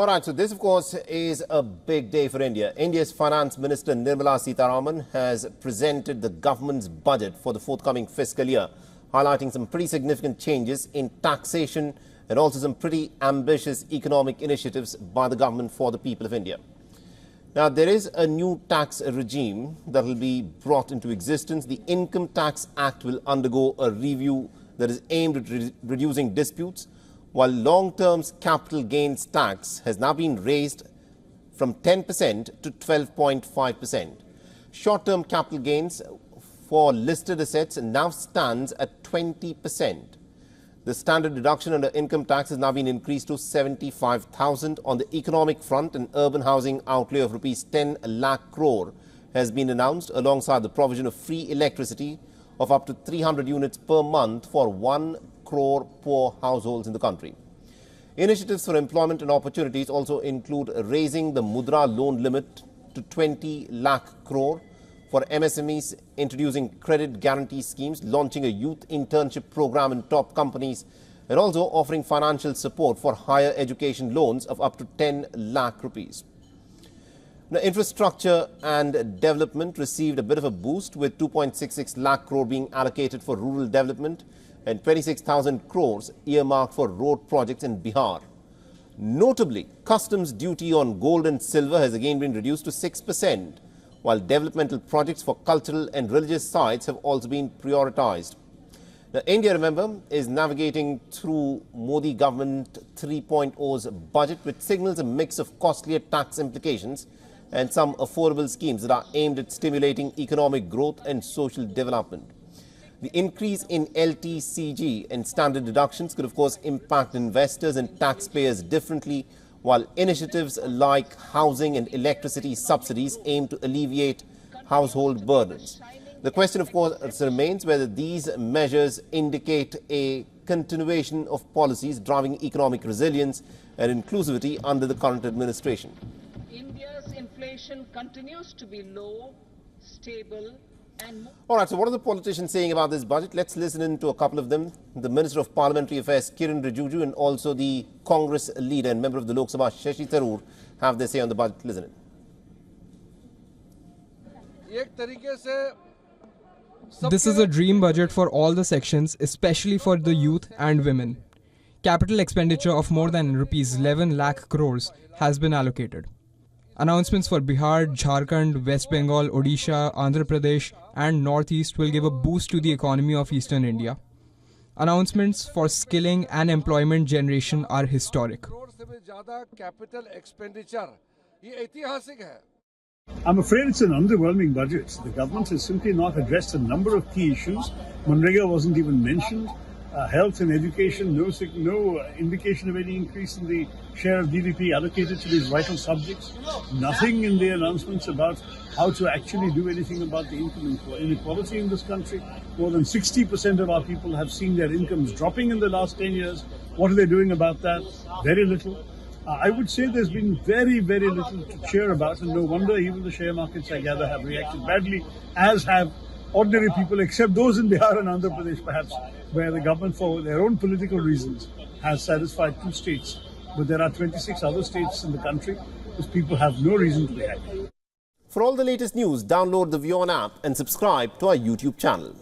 All right, so this, of course, is a big day for India. India's Finance Minister Nirmala Sitharaman has presented the government's budget for the forthcoming fiscal year, highlighting some pretty significant changes in taxation and also some pretty ambitious economic initiatives by the government for the people of India. Now, there is a new tax regime that will be brought into existence. The Income Tax Act will undergo a review that is aimed at reducing disputes, while long-term capital gains tax has now been raised from 10% to 12.5%. Short-term capital gains for listed assets now stands at 20%. The standard deduction under income tax has now been increased to 75,000. On the economic front, an urban housing outlay of rupees 10 lakh crore has been announced, alongside the provision of free electricity of up to 300 units per month for 1 crore poor households in the country. Initiatives for employment and opportunities also include raising the Mudra loan limit to 20 lakh crore for MSMEs, introducing credit guarantee schemes, launching a youth internship program in top companies, and also offering financial support for higher education loans of up to 10 lakh rupees. Now, infrastructure and development received a bit of a boost, with 2.66 lakh crore being allocated for rural development and 26,000 crores earmarked for road projects in Bihar. Notably, customs duty on gold and silver has again been reduced to 6%, while developmental projects for cultural and religious sites have also been prioritized. Now, India, remember, is navigating through Modi government 3.0's budget, which signals a mix of costlier tax implications and some affordable schemes that are aimed at stimulating economic growth and social development. The increase in LTCG and standard deductions could, of course, impact investors and taxpayers differently, while initiatives like housing and electricity subsidies aim to alleviate household burdens. The question, of course, remains whether these measures indicate a continuation of policies driving economic resilience and inclusivity under the current administration. India's inflation continues to be low, stable, and... All right, so what are the politicians saying about this budget? Let's listen in to a couple of them. The Minister of Parliamentary Affairs, Kiran Rijiju, and also the Congress leader and member of the Lok Sabha, Shashi Tharoor, have their say on the budget. Listen in. This is a dream budget for all the sections, especially for the youth and women. Capital expenditure of more than rupees 11 lakh crores has been allocated. Announcements for Bihar, Jharkhand, West Bengal, Odisha, Andhra Pradesh and Northeast will give a boost to the economy of Eastern India. Announcements for skilling and employment generation are historic. I'm afraid it's an underwhelming budget. The government has simply not addressed a number of key issues. Manrega wasn't even mentioned. Health and education, no indication of any increase in the share of GDP allocated to these vital subjects. Nothing in the announcements about how to actually do anything about the income inequality in this country. More than 60% of our people have seen their incomes dropping in the last 10 years. What are they doing about that? Very little. I would say there's been very little to cheer about, and no wonder even the share markets, I gather, have reacted badly, as have ordinary people, except those in Bihar and Andhra Pradesh, perhaps, where the government, for their own political reasons, has satisfied 2 states. But there are 26 other states in the country whose people have no reason to be happy. For all the latest news, download the WION app and subscribe to our YouTube channel.